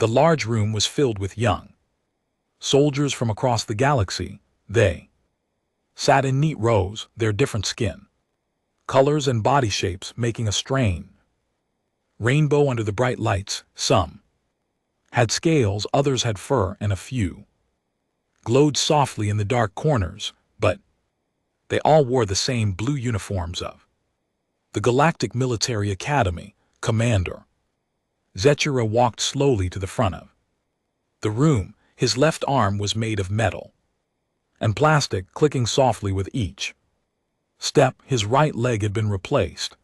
The large room was filled with young soldiers from across the galaxy. They sat in neat rows, their different skin colors and body shapes making a strange rainbow under the bright lights. Some had scales, others had fur, and a few glowed softly in the dark corners, but they all wore the same blue uniforms of the Galactic Military Academy. Commander Zechira walked slowly to the front of the room. His left arm was made of metal and plastic, clicking softly with each step. His right leg had been replaced,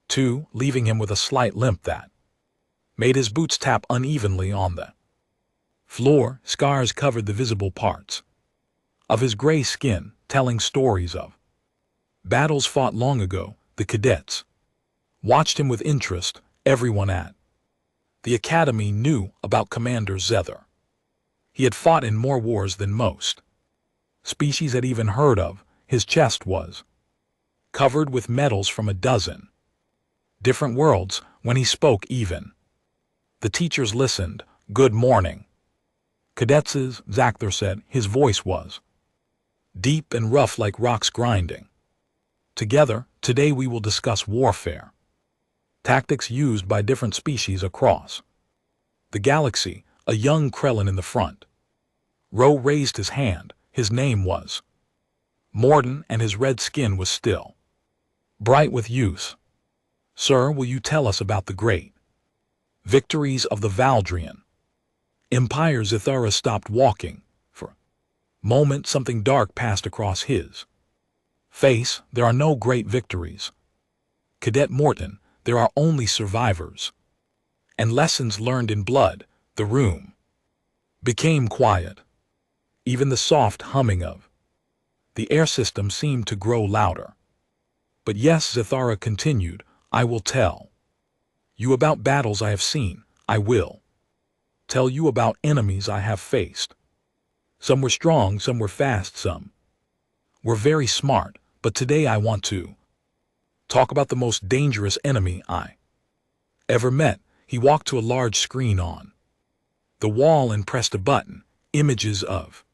too, leaving him with a slight limp that made his boots tap unevenly on the floor. Scars covered the visible parts of his gray skin, telling stories of battles fought long ago. The cadets watched him with interest. Everyone at the academy knew about Commander Zether. He had fought in more wars than most species had even heard of. His chest was covered with medals from a dozen different worlds. When he spoke, even the teachers listened. Good morning, cadets, Zether said. His voice was deep and rough like rocks grinding together. Today we will discuss warfare tactics used by different species across the galaxy. A young Krellin in the front row raised his hand. His name was Morton, and his red skin was still bright with youth. Sir, will you tell us about the great victories of the Valdrian Empire? Zethara stopped walking. For a moment, something dark passed across his face. There are no great victories, Cadet Morton. There are only survivors and lessons learned in blood. The room became quiet. Even the soft humming of the air system seemed to grow louder. But yes, Zethara continued, I will tell you about battles I have seen. I will tell you about enemies I have faced. Some were strong, some were fast, some were very smart. But today I want to talk about the most dangerous enemy I ever met. He walked to a large screen on the wall and pressed a button. Images of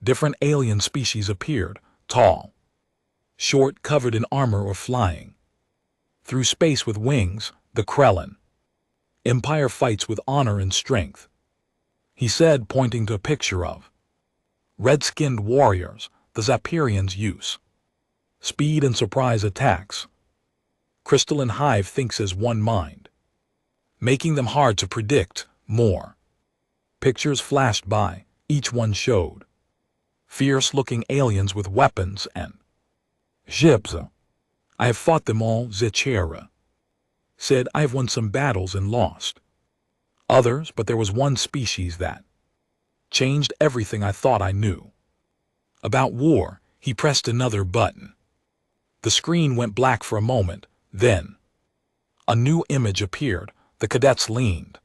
different alien species appeared, tall, short, covered in armor, or flying through space with wings. The Krellin Empire fights with honor and strength, he said, pointing to a picture of red-skinned warriors. The Zapirians use speed and surprise attacks. Crystalline Hive thinks as one mind, making them hard to predict. More pictures flashed by. Each one showed fierce-looking aliens with weapons and ships. I have fought them all, Zechira said. I have won some battles and lost others, but there was one species that changed everything I thought I knew about war. He pressed another button. The screen went black for a moment. Then a new image appeared. The cadets leaned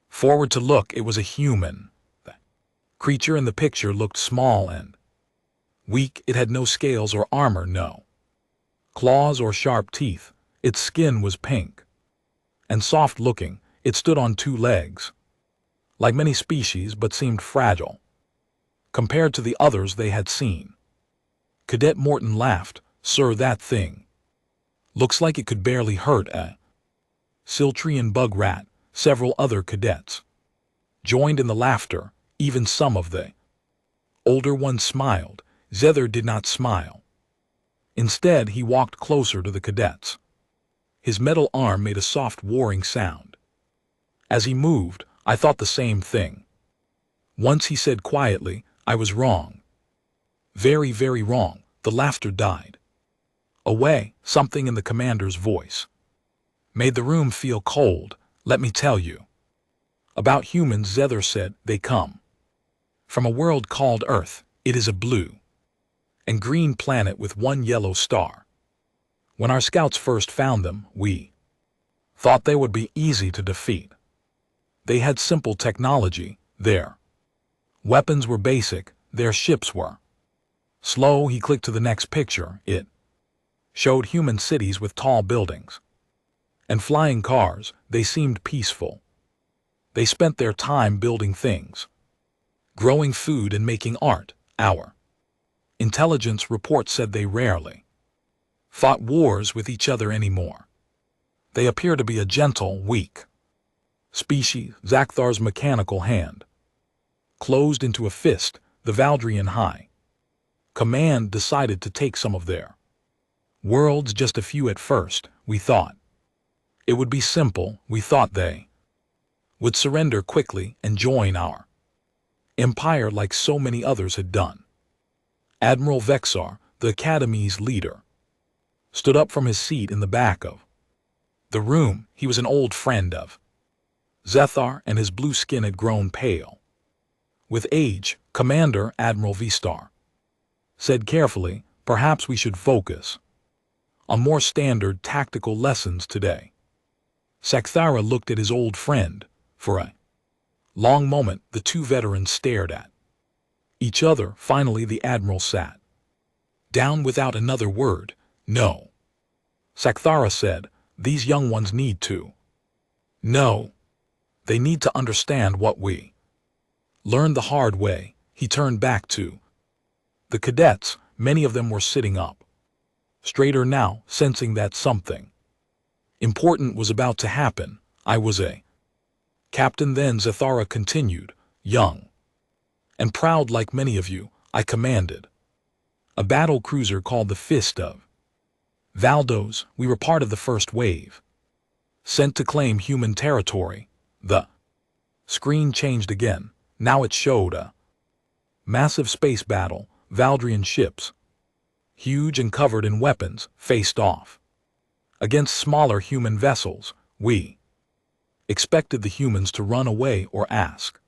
forward to look. It was a human. The creature in the picture looked small and weak. It had no scales or armor, no claws or sharp teeth. Its skin was pink and soft-looking. It stood on two legs, like many species, but seemed fragile compared to the others they had seen. Cadet Morton laughed. Sir, that thing looks like it could barely hurt a Siltrian bug rat. Several other cadets joined in the laughter. Even some of the older ones smiled. Zether did not smile. Instead, he walked closer to the cadets. His metal arm made a soft whirring sound. As he moved, I thought the same thing. Once, he said quietly, I was wrong. Very, very wrong. The laughter died away. Something in the commander's voice made the room feel cold. Let me tell you about humans, Zether said. They come from a world called Earth. It is a blue and green planet with one yellow star. When our scouts first found them, we thought they would be easy to defeat. They had simple technology. Their weapons were basic. Their ships were slow. He clicked to the next picture. It showed human cities with tall buildings and flying cars. They seemed peaceful. They spent their time building things, growing food and making art. Our intelligence report said they rarely fought wars with each other anymore. They appear to be a gentle, weak species. Zakthar's mechanical hand closed into a fist. The Valdrian High Command decided to take some of their worlds, just a few at first. We thought it would be simple. We thought they would surrender quickly and join our empire like so many others had done. Admiral Vexar, the Academy's leader, stood up from his seat in the back of the room. He was an old friend of Zethar, and his blue skin had grown pale with age. Commander Admiral Vistar said carefully, "Perhaps we should focus on more standard tactical lessons today." Sakthara looked at his old friend. For a long moment, the two veterans stared at each other. Finally, the Admiral sat down without another word. "No," Sakthara said, "these young ones need to know. They need to understand what we learned the hard way." He turned back to the cadets. Many of them were sitting up straighter now, sensing that something important was about to happen. "I was a captain then," Zathara continued, "young and proud like many of you. I commanded a battle cruiser called the Fist of Valdos. We were part of the first wave, sent to claim human territory." The screen changed again. Now it showed a massive space battle. Valdrian ships, huge and covered in weapons, faced off against smaller human vessels. We expected the humans to run away or ask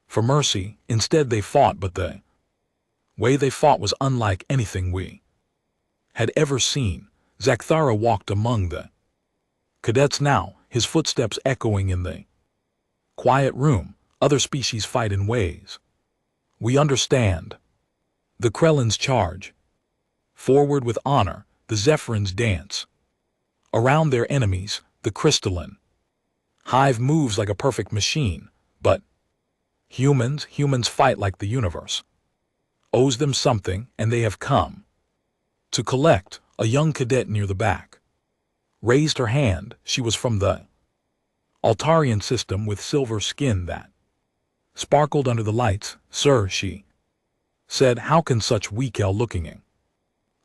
for mercy. Instead they fought, but the way they fought was unlike anything we had ever seen. Zakthara walked among the cadets now, his footsteps echoing in the quiet room. "Other species fight in ways we understand. The Krellins charge forward with honor. The Zephyrins dance around their enemies. The crystalline hive moves like a perfect machine. But humans fight like the universe owes them something, and they have come to collect." A young cadet near the back raised her hand. She was from the Altarian system, with silver skin that sparkled under the lights. "Sir," she said, "how can such weak-looking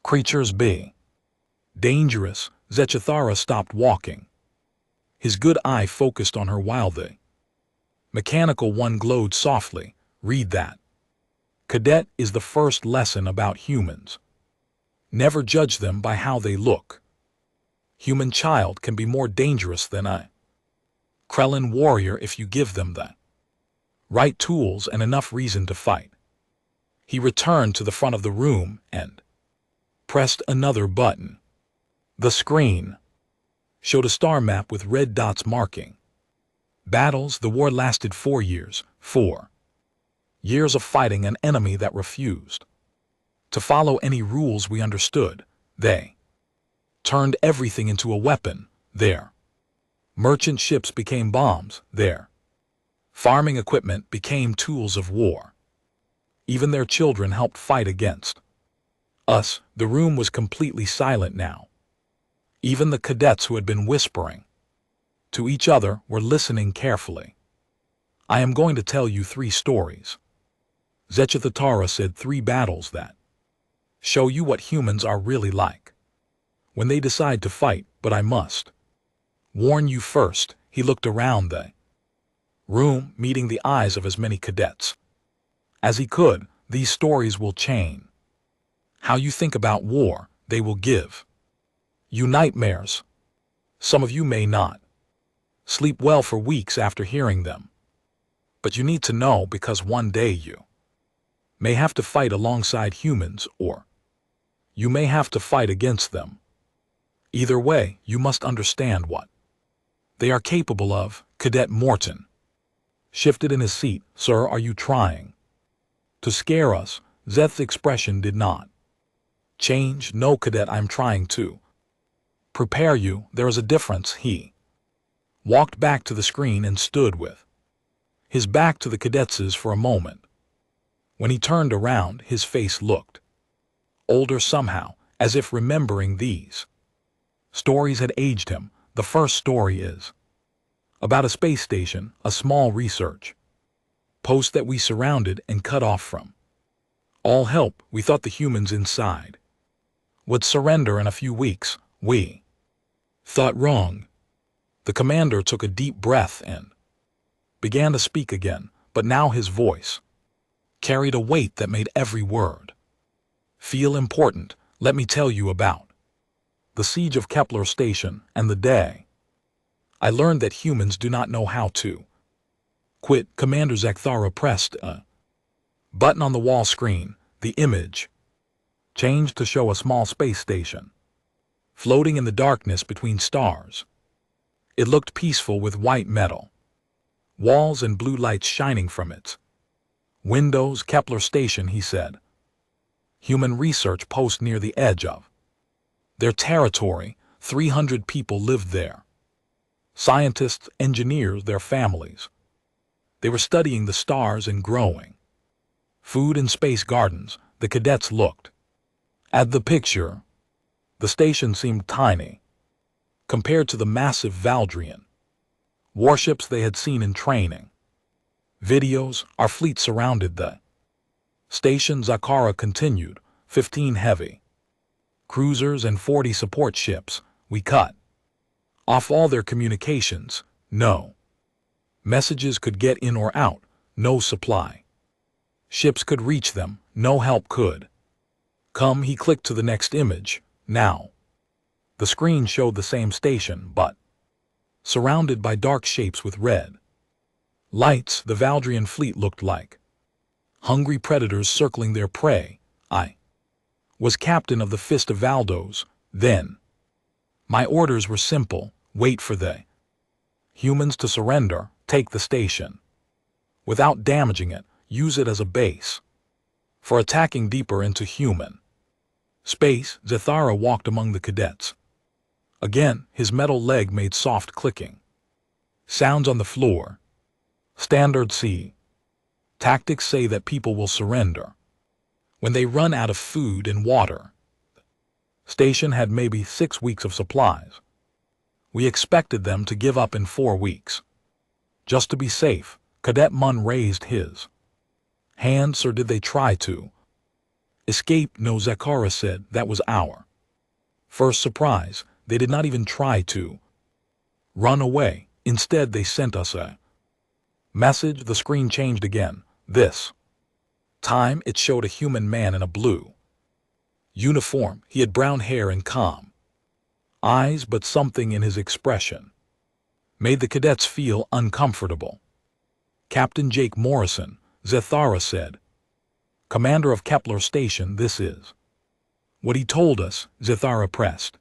creatures be dangerous?" Zechathara stopped walking. His good eye focused on her while the mechanical one glowed softly. "Read that. Cadet is the first lesson about humans. Never judge them by how they look. Human child can be more dangerous than a Krellin warrior if you give them the right tools and enough reason to fight." He returned to the front of the room and pressed another button. The screen showed a star map with red dots marking battles. The war lasted 4 years. 4 years of fighting an enemy that refused to follow any rules we understood. They turned everything into a weapon. Their merchant ships became bombs. Their farming equipment became tools of war. Even their children helped fight against us. The room was completely silent now. Even the cadets who had been whispering to each other were listening carefully. "I am going to tell you 3 stories," Zechathatara said, "3 battles that show you what humans are really like when they decide to fight. But I must warn you first." He looked around the room, meeting the eyes of as many cadets as he could. "These stories will change how you think about war. They will give you nightmares. Some of you may not sleep well for weeks after hearing them. But you need to know, because one day you may have to fight alongside humans, or you may have to fight against them. Either way, you must understand what they are capable of." Cadet Morton shifted in his seat. "Sir, are you trying to scare us?" Zeth's expression did not change. "No, Cadet, I'm trying to prepare you. There is a difference." He walked back to the screen and stood with his back to the cadets for a moment. When he turned around, his face looked older somehow, as if remembering these stories had aged him. The first story is about a space station, a small research post that we surrounded and cut off from all help. We thought the humans inside would surrender in a few weeks. We thought wrong. The commander took a deep breath and began to speak again, but now his voice carried a weight that made every word feel important. Let me tell you about the siege of Kepler Station and the day I learned that humans do not know how to quit. Commander Zakthara pressed a button on the wall screen. The image changed to show a small space station floating in the darkness between stars. It looked peaceful with white metal walls and blue lights shining from its windows. Kepler Station, he said. Human research post near the edge of their territory. 300 people lived there. Scientists, engineers, their families. They were studying the stars and growing food in space gardens. The cadets looked at the picture. The station seemed tiny compared to the massive Valdrian warships they had seen in training videos. Our fleet surrounded the station. Zakara continued. 15 heavy cruisers and 40 support ships. We cut off all their communications. No messages could get in or out. No supply ships could reach them. No help could come. He clicked to the next image. Now the screen showed the same station, but surrounded by dark shapes with red lights. The Valdrian fleet looked like hungry predators circling their prey. I was captain of the Fist of Valdos then. My orders were simple. Wait for the humans to surrender. Take the station without damaging it. Use it as a base for attacking deeper into human space. Zathara walked among the cadets. Again, his metal leg made soft clicking sounds on the floor. Standard C tactics say that people will surrender when they run out of food and water. Station had maybe 6 weeks of supplies. We expected them to give up in 4 weeks. Just to be safe. Cadet Munn raised his hand. Sir, did they try to escape? No, Zakara said. That was our first surprise. They did not even try to run away. Instead, they sent us a message. The screen changed again. This time it showed a human man in a blue uniform. He had brown hair and calm eyes, but something in his expression made the cadets feel uncomfortable. Captain Jake Morrison, Zathara said. Commander of Kepler Station, this is what he told us. Zathara pressed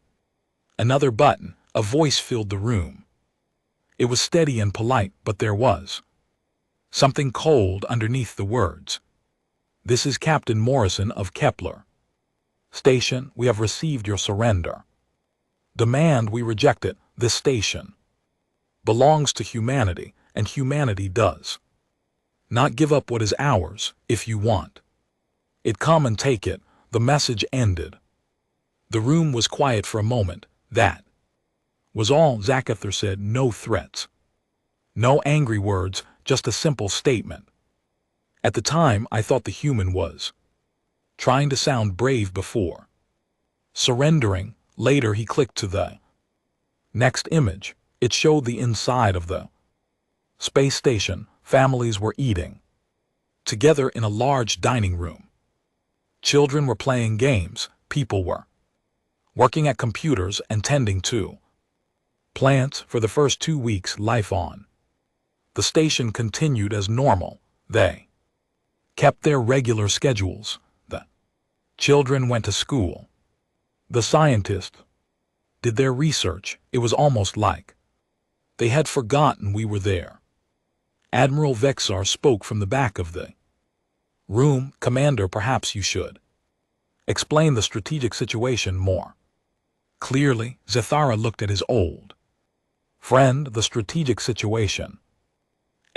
another button. A voice filled the room. It was steady and polite, but there was something cold underneath the words. This is Captain Morrison of Kepler Station. We have received your surrender. Demand we reject it. This station belongs to humanity, and humanity does not give up what is ours. If you want it, come and take it. The message ended. The room was quiet for a moment. That was all. Zakather said. No threats, no angry words, just a simple statement. At the time, I thought the human was trying to sound brave before surrendering. Later, he clicked to the next image. It showed the inside of the space station. Families were eating together in a large dining room. Children were playing games. People were working at computers and tending to plants. For the first 2 weeks, life on the station continued as normal. They kept their regular schedules. The children went to school. The scientists did their research. It was almost like they had forgotten we were there. Admiral Vexar spoke from the back of the room. Commander, perhaps you should explain the strategic situation more clearly. Zathara looked at his old friend. The strategic situation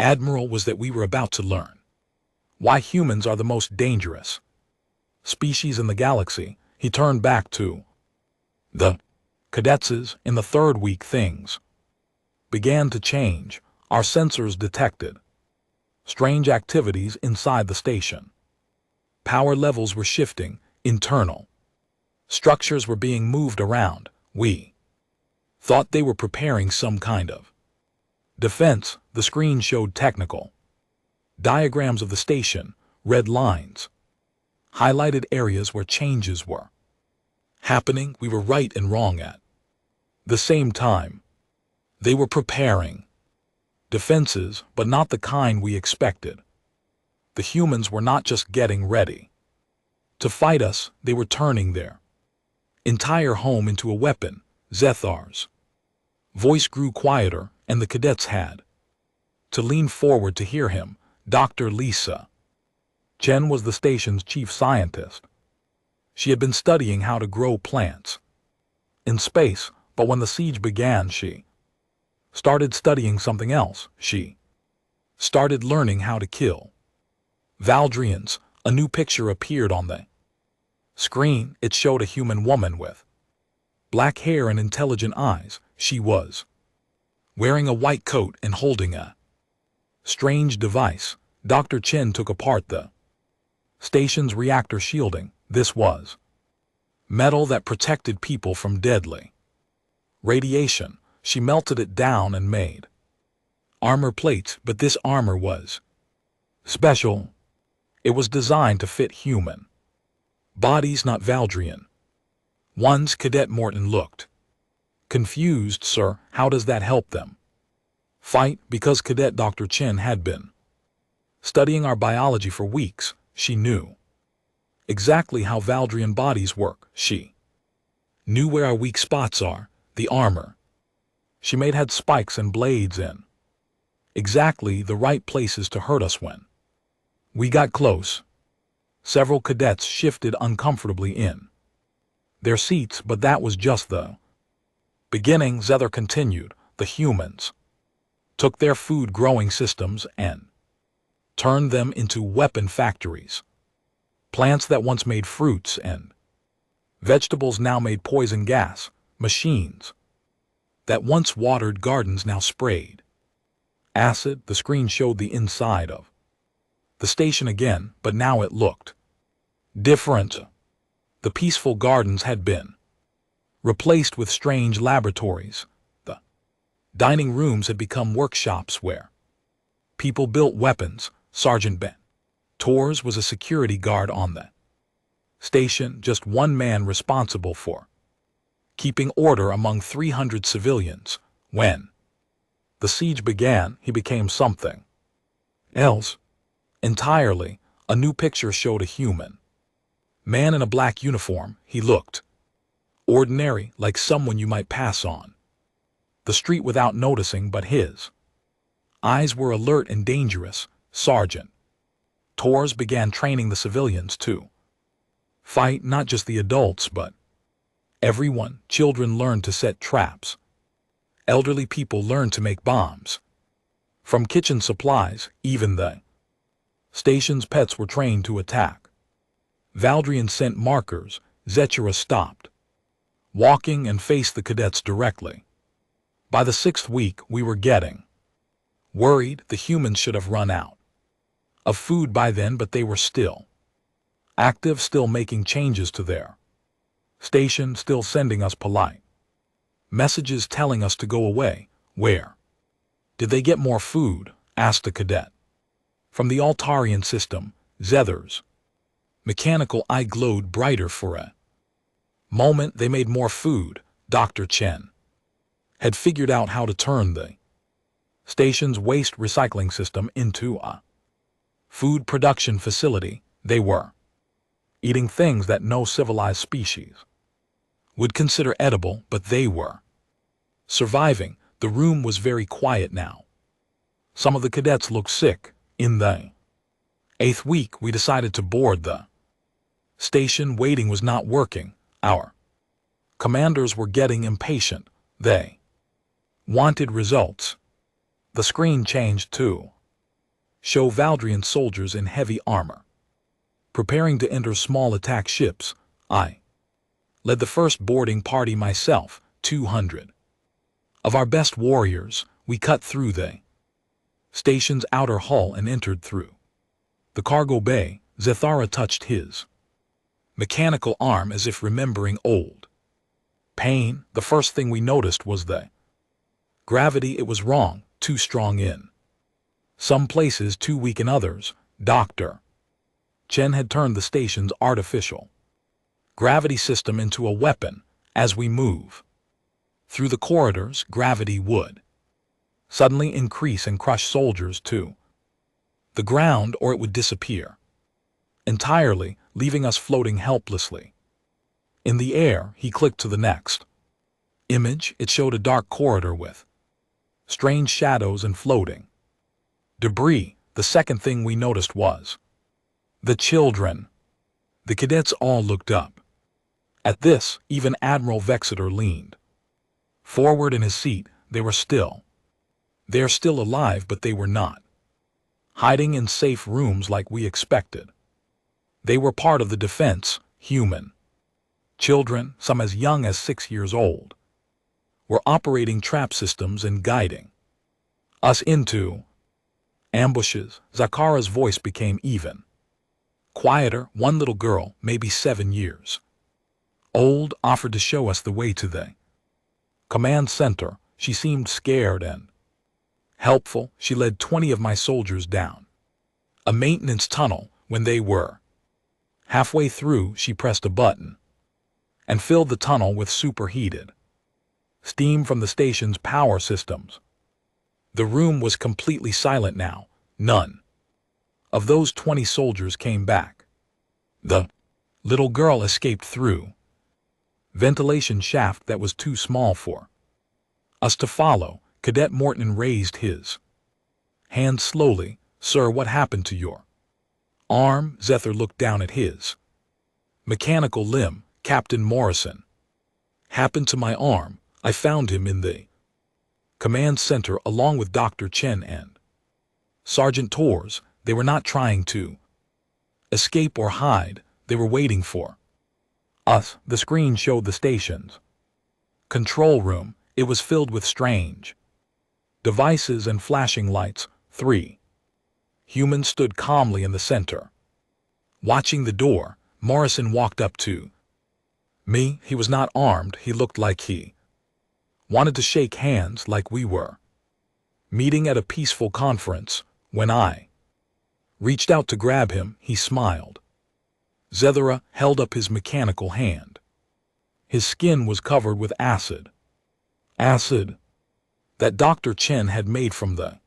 Admiral was that we were about to learn why humans are the most dangerous species in the galaxy. He turned back to the cadets. In the third week, things began to change. Our sensors detected strange activities inside the station. Power levels were shifting, internal structures were being moved around. We thought they were preparing some kind of defense. The screen showed technical diagrams of the station, red lines, highlighted areas where changes were happening. We were right and wrong at the same time. They were preparing defenses, but not the kind we expected. The humans were not just getting ready to fight us, they were turning their entire home into a weapon. Zethar's voice grew quieter, and the cadets had to lean forward to hear him. Dr. Lisa Chen was the station's chief scientist. She had been studying how to grow plants in space, but when the siege began, she started studying something else. She started learning how to kill Valdrians. A new picture appeared on the screen. It showed a human woman with black hair and intelligent eyes. She was wearing a white coat and holding a strange device. Dr. Chen took apart the station's reactor shielding. This was metal that protected people from deadly radiation. She melted it down and made armor plates, but this armor was special. It was designed to fit human bodies, not Valdrian ones. Cadet Morton looked confused. Sir, how does that help them fight? Because Cadet Dr. Chen had been studying our biology for weeks. She knew exactly how Valdrian bodies work. She knew where our weak spots are. The armor she made had spikes and blades in exactly the right places to hurt us. When we got close, several cadets shifted uncomfortably in their seats, but that was just the beginning. Zether continued. The humans took their food growing systems and turned them into weapon factories. Plants that once made fruits and vegetables now made poison gas. Machines that once watered gardens now sprayed acid. The screen showed the inside of the station again, but now it looked different. The peaceful gardens had been replaced with strange laboratories. The dining rooms had become workshops where people built weapons. Sergeant Ben Torres was a security guard on the station, just one man responsible for keeping order among 300 civilians. When the siege began, he became something else entirely. A new picture showed a human man in a black uniform. He looked ordinary, like someone you might pass on the street without noticing, but his eyes were alert and dangerous. Sergeant Torres began training the civilians to fight, not just the adults, but everyone. Children learned to set traps. Elderly people learned to make bombs. From kitchen supplies, even the station's pets were trained to attack. Valdrian sent markers. Zetchera stopped walking and faced the cadets directly. By the 6th week, we were getting worried. The humans should have run out of food by then, but they were still active, still making changes to their station, still sending us polite messages telling us to go away. Where did they get more food? Asked a cadet. From the Altarian system. Zether's mechanical eye glowed brighter for a moment. They made more food. Dr. Chen had figured out how to turn the station's waste recycling system into a food production facility. They were eating things that no civilized species would consider edible, but they were surviving. The room was very quiet now. Some of the cadets looked sick. In the 8th week, we decided to board the station. Waiting was not working. Our commanders were getting impatient. They wanted results. The screen changed too. show Valdrian soldiers in heavy armor. Preparing to enter small attack ships, I led the first boarding party myself, 200. Of our best warriors, we cut through the station's outer hull and entered through the cargo bay. Zethara touched his mechanical arm as if remembering old pain. The first thing we noticed was the gravity. It was wrong, too strong in some places, too weak in others. Dr. Chen had turned the station's artificial gravity system into a weapon. As we move through the corridors, gravity would suddenly increase and crush soldiers to the ground, or it would disappear entirely, leaving us floating helplessly in the air. He clicked to the next image. It showed a dark corridor with strange shadows and floating debris. The second thing we noticed was the children. The cadets all looked up. At this, even Admiral Vexeter leaned forward in his seat. They're still alive, but they were not hiding in safe rooms like we expected. They were part of the defense. Human children, some as young as 6 years old, were operating trap systems and guiding us into ambushes. Zakara's voice became even quieter. One little girl, maybe 7 years old, offered to show us the way to the command center. She seemed scared and helpful. She led 20 of my soldiers down a maintenance tunnel. When they were halfway through, she pressed a button and filled the tunnel with superheated steam from the station's power systems. The room was completely silent now. None of those 20 soldiers came back. The little girl escaped through ventilation shaft that was too small for us to follow. Cadet Morton raised his hand slowly. Sir, what happened to your arm? Zether looked down at his mechanical limb. Captain Morrison happened to my arm. I found him in the command center along with Dr. Chen and Sergeant Torres. They were not trying to escape or hide. They were waiting for us. The screen showed the station's control room. It was filled with strange devices and flashing lights. 3 humans stood calmly in the center, watching the door. Morrison walked up to me. He was not armed. He looked like he wanted to shake hands, like we were meeting at a peaceful conference. When I reached out to grab him, he smiled. Zethera held up his mechanical hand. His skin was covered with acid. Acid that Dr. Chen had made from the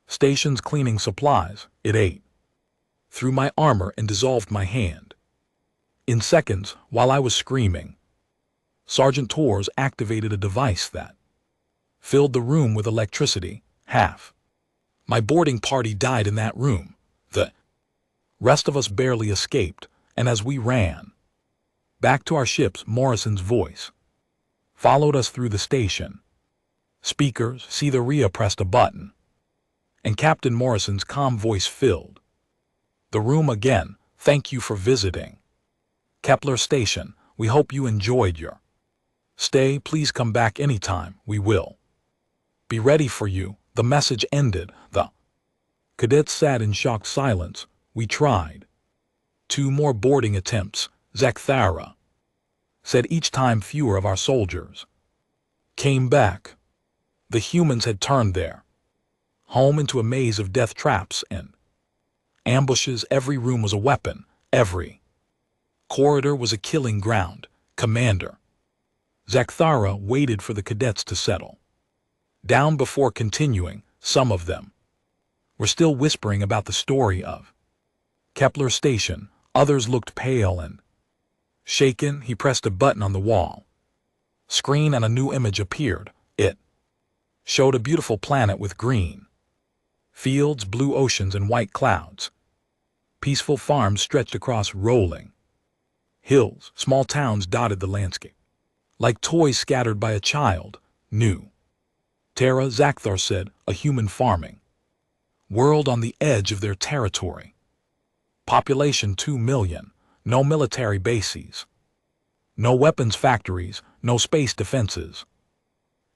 station's cleaning supplies. It ate through my armor and dissolved my hand. In seconds, while I was screaming, Sergeant Torres activated a device that filled the room with electricity. Half my boarding party died in that room. The rest of us barely escaped, and as we ran back to our ships, Morrison's voice followed us through the station speakers. Cetheria pressed a button, and Captain Morrison's calm voice filled the room again. Thank you for visiting Kepler Station. We hope you enjoyed your stay. Please come back anytime. We will be ready for you. The message ended. The cadets sat in shocked silence. We tried 2 more boarding attempts, Zakthara said. Each time fewer of our soldiers came back. The humans had turned their home into a maze of death traps and ambushes. Every room was a weapon. Every corridor was a killing ground. Commander Zakthara waited for the cadets to settle down before continuing. Some of them were still whispering about the story of Kepler Station. Others looked pale and shaken. He pressed a button on the wall screen and a new image appeared. It showed a beautiful planet with green fields, blue oceans, and white clouds. Peaceful farms stretched across rolling hills. Small towns dotted the landscape, like toys scattered by a child. New Terra, Zakthar said, a human farming World on the edge of their territory. Population 2 million. No military bases. No weapons factories, no space defenses.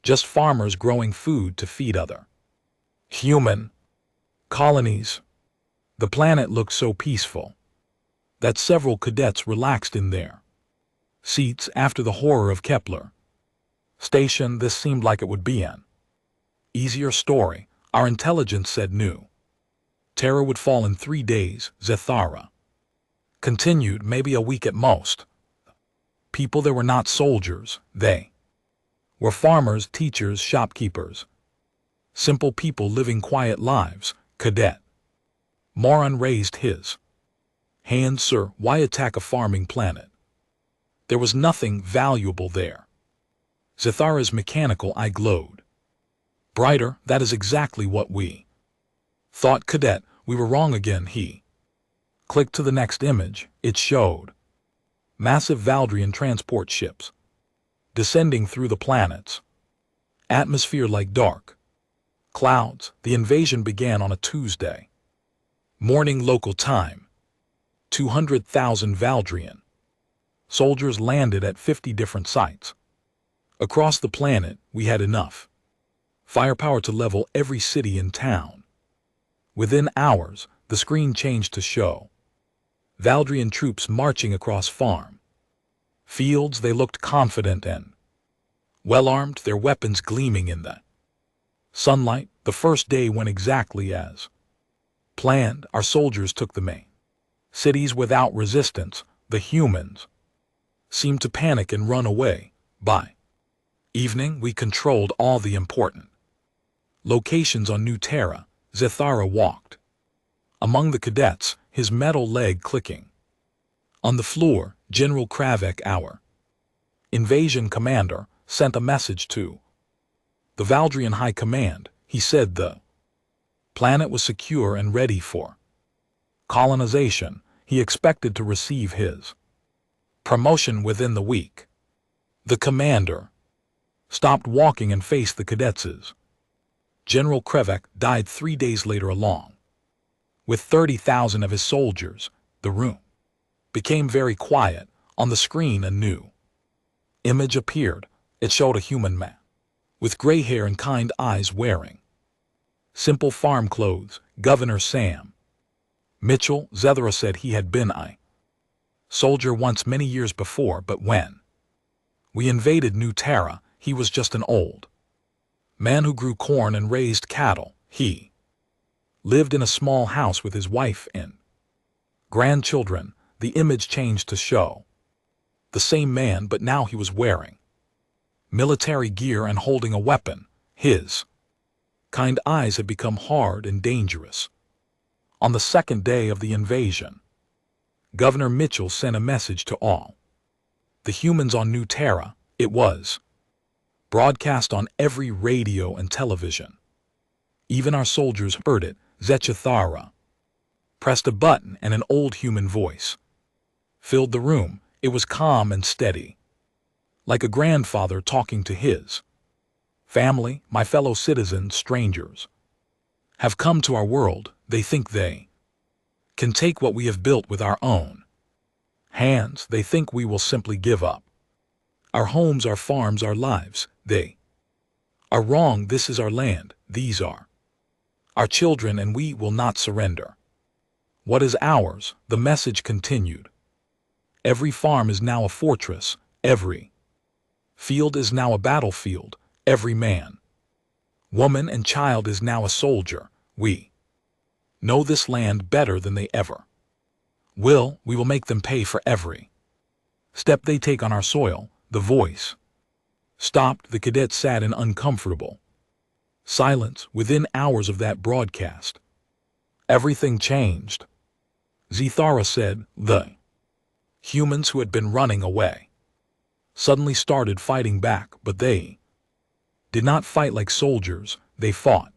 Just farmers growing food to feed other human colonies. The planet looked so peaceful that several cadets relaxed in their seats after the horror of Kepler Station. This seemed like it would be an easier story. Our intelligence said new terror would fall in 3 days. Zethara continued, maybe a week at most. People there were not soldiers, they were farmers, teachers, shopkeepers. Simple people living quiet lives. Cadet Moran raised his hand. Sir, why attack a farming planet? There was nothing valuable there. Zethara's mechanical eye glowed brighter. That is exactly what we thought. Cadet, we were wrong again. He clicked to the next image. It showed massive Valdrian transport ships descending through the planet's atmosphere like dark clouds. The invasion began on a Tuesday morning local time. 200,000 Valdrian soldiers landed at 50 different sites across the planet. We had enough firepower to level every city and town. Within hours, the screen changed to show Valdrian troops marching across farm fields. They looked confident and well-armed, their weapons gleaming in the sunlight. The first day went exactly as planned. Our soldiers took the main cities without resistance. The humans seemed to panic and run away. By evening, we controlled all the important locations on New Terra. Zethara walked among the cadets, his metal leg clicking on the floor. General Kravek, our invasion commander, sent a message to the Valdrian High Command. He said the planet was secure and ready for colonization. He expected to receive his promotion within the week. The commander stopped walking and faced the cadets. General Krevek died 3 days later along with 30,000 of his soldiers. The room became very quiet. On the screen, a new image appeared. It showed a human man with gray hair and kind eyes wearing simple farm clothes. Governor Sam Mitchell. Zethara said he had been a soldier once many years before, but when we invaded New Terra, he was just an old man who grew corn and raised cattle. He lived in a small house with his wife and grandchildren. The image changed to show the same man, but now he was wearing military gear and holding a weapon. His kind eyes had become hard and dangerous. On the second day of the invasion, Governor Mitchell sent a message to all the humans on New Terra. It was broadcast on every radio and television. Even our soldiers heard it. Zethara pressed a button and an old human voice filled the room. It was calm and steady, like a grandfather talking to his family. My fellow citizens, strangers have come to our world. They think they can take what we have built with our own hands. They think we will simply give up our homes, our farms, our lives. They are wrong. This is our land. These are our children, and we will not surrender what is ours. The message continued. Every farm is now a fortress. Every field is now a battlefield. Every man, woman, and child is now a soldier. We know this land better than they ever will. We will make them pay for every step they take on our soil. The voice stopped. The cadets sat in uncomfortable silence. Within hours of that broadcast, everything changed. Zethara said the humans who had been running away suddenly started fighting back, but they did not fight like soldiers. They fought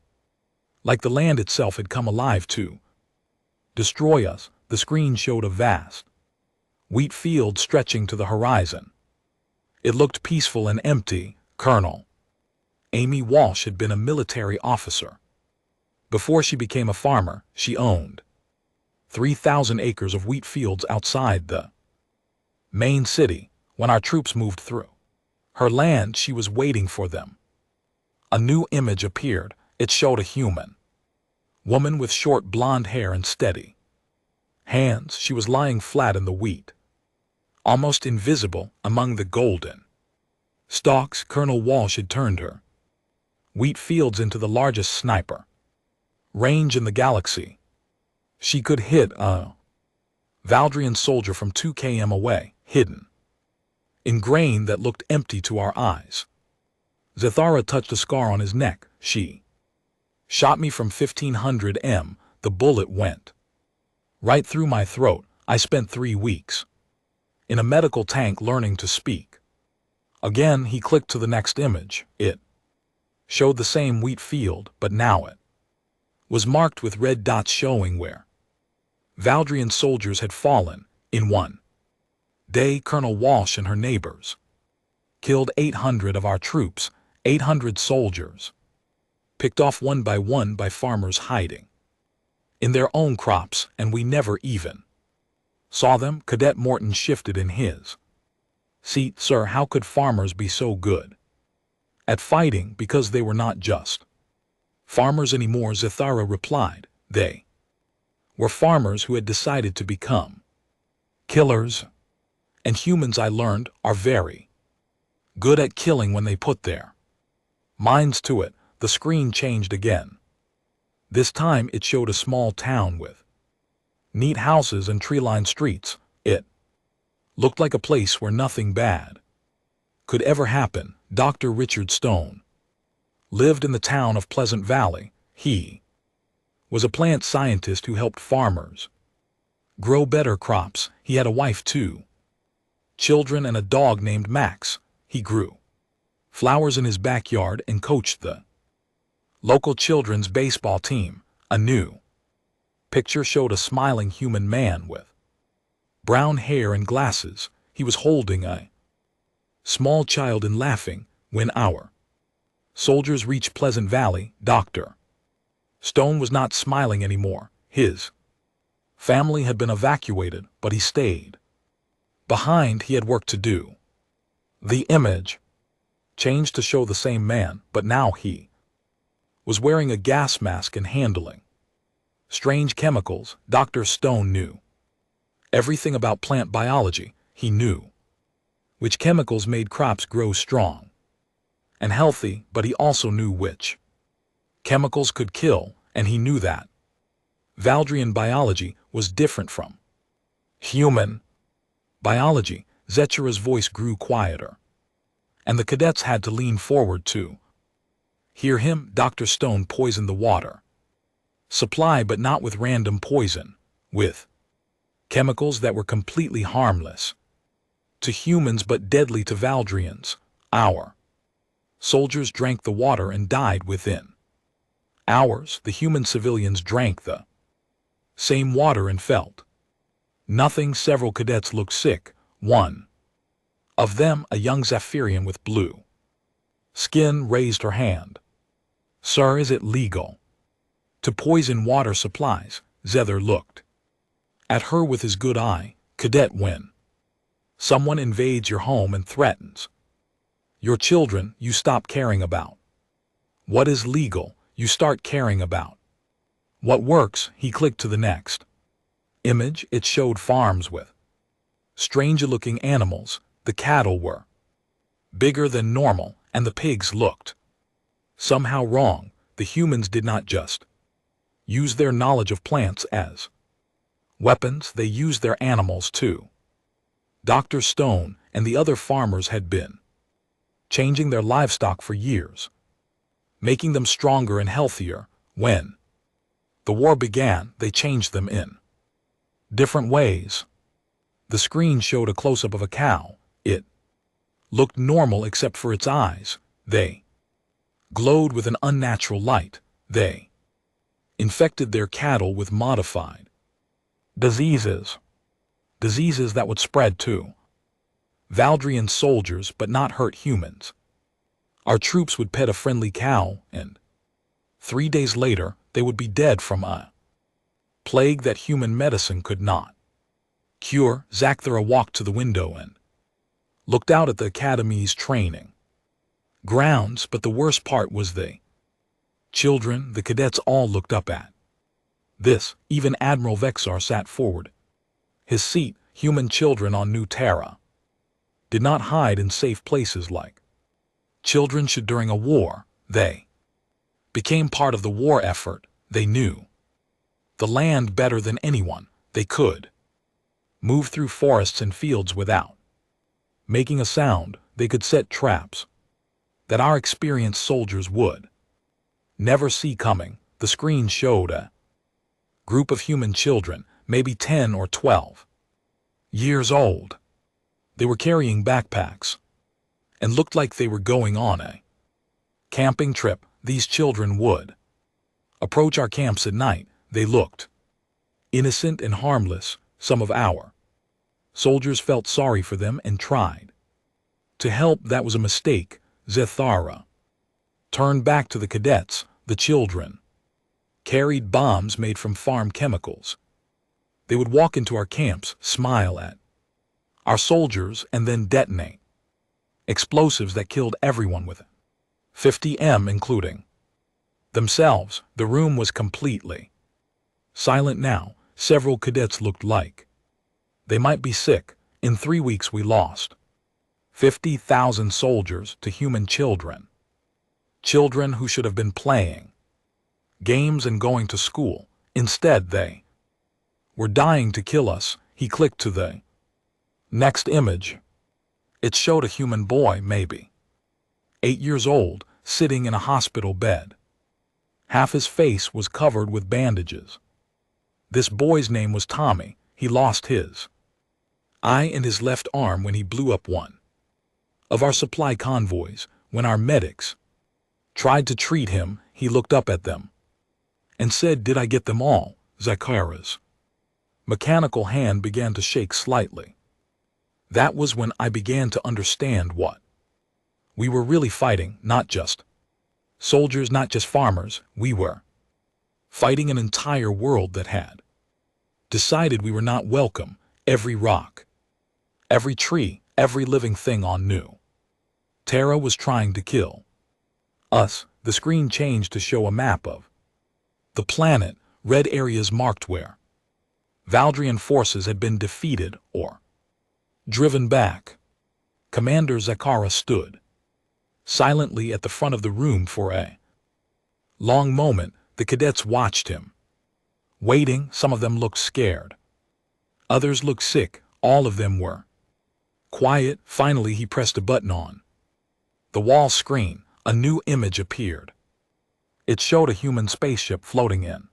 like the land itself had come alive to destroy us. The screen showed a vast wheat field stretching to the horizon. It looked peaceful and empty. Colonel Amy Walsh had been a military officer Before she became a farmer, she owned 3,000 acres of wheat fields outside the main city. When our troops moved through her land, she was waiting for them. A new image appeared. It showed a human woman with short blonde hair and steady hands. She was lying flat in the wheat, almost invisible among the golden stalks. Colonel Walsh had turned her wheat fields into the largest sniper range in the galaxy. She could hit a Valdrian soldier from 2 km away, hidden in grain that looked empty to our eyes. Zathara touched a scar on his neck. She shot me from 1500 m. The bullet went right through my throat. I spent 3 weeks in a medical tank learning to speak. Again, he clicked to the next image. It showed the same wheat field, but now it was marked with red dots showing where Valdrian soldiers had fallen. In one day, Colonel Walsh and her neighbors killed 800 of our troops, 800 soldiers, picked off one by farmers hiding in their own crops, and we never even saw them. Cadet Morton shifted in his seat. Sir, how could farmers be so good at fighting? Because they were not just farmers anymore, Zathara replied. They were farmers who had decided to become killers. And humans, I learned, are very good at killing when they put their minds to it. The screen changed again. This time it showed a small town with neat houses and tree-lined streets. It looked like a place where nothing bad could ever happen. Dr. Richard Stone lived in the town of Pleasant Valley. He was a plant scientist who helped farmers grow better crops. He had a wife, 2 children, and a dog named Max. He grew flowers in his backyard and coached the local children's baseball team. A new picture showed a smiling human man with brown hair and glasses. He was holding a small child and laughing. When our soldiers reached Pleasant Valley, Dr. Stone was not smiling anymore. His family had been evacuated, but he stayed behind. He had work to do. The image changed to show the same man, but now he was wearing a gas mask and handling strange chemicals. Dr. Stone knew everything about plant biology. He knew which chemicals made crops grow strong and healthy, but he also knew which chemicals could kill, and he knew that Valdrian biology was different from human biology. Zetchera's voice grew quieter, and the cadets had to lean forward to hear him. Dr. Stone poisoned the water supply, but not with random poison, with chemicals that were completely harmless to humans but deadly to Valdrians. Our soldiers drank the water and died within hours. The human civilians drank the same water and felt nothing. Several cadets looked sick. One of them, a young Zephyrian with blue skin, raised her hand. Sir, is it legal to poison water supplies? Zether looked at her with his good eye. Cadet, when someone invades your home and threatens your children, you stop caring about what is legal. You start caring about what works. He clicked to the next image. It showed farms with strange-looking animals. The cattle were bigger than normal, and the pigs looked somehow wrong. The humans did not just use their knowledge of plants as weapons, they used their animals too. Dr. Stone and the other farmers had been changing their livestock for years, making them stronger and healthier. When the war began, they changed them in different ways. The screen showed a close-up of a cow. It looked normal except for its eyes. They glowed with an unnatural light. They infected their cattle with modified diseases that would spread to Valdrian soldiers but not hurt humans. Our troops would pet a friendly cow and 3 days later, they would be dead from a plague that human medicine could not cure. Zathura walked to the window and looked out at the academy's training grounds, but the worst part was the children the cadets all looked up at. This, even Admiral Vexar sat forward. His seat, human children on New Terra, did not hide in safe places like children should during a war. They became part of the war effort. They knew the land better than anyone. They could move through forests and fields without making a sound. They could set traps that our experienced soldiers would never see coming. The screen showed a group of human children, maybe 10 or 12 years old. They were carrying backpacks and looked like they were going on a camping trip. These children would approach our camps at night. They looked innocent and harmless. Some of our soldiers felt sorry for them and tried to help. That was a mistake. Zathura turned back to the cadets. The children carried bombs made from farm chemicals. They would walk into our camps, smile at our soldiers, and then detonate explosives that killed everyone with 50 including themselves. The room was completely silent now. Several cadets looked like they might be sick. In 3 weeks we lost 50,000 soldiers to human children. Children who should have been playing games and going to school. Instead, they were dying to kill us. He clicked to the next image. It showed a human boy, maybe 8 years old, sitting in a hospital bed. Half his face was covered with bandages. This boy's name was Tommy. He lost his eye and his left arm when he blew up one of our supply convoys. When our medics tried to treat him, he looked up at them and said, "Did I get them all?" Zathura's mechanical hand began to shake slightly. That was when I began to understand what we were really fighting. Not just soldiers, not just farmers. We were fighting an entire world that had decided we were not welcome. Every rock, every tree, every living thing on New Terra was trying to kill us. The screen changed to show a map of the planet, red areas marked where Valdrian forces had been defeated or driven back. Commander Zathura stood silently at the front of the room for a long moment. The cadets watched him, waiting. Some of them looked scared. Others looked sick. All of them were quiet. Finally, he pressed a button on the wall screen. A new image appeared. It showed a human spaceship floating in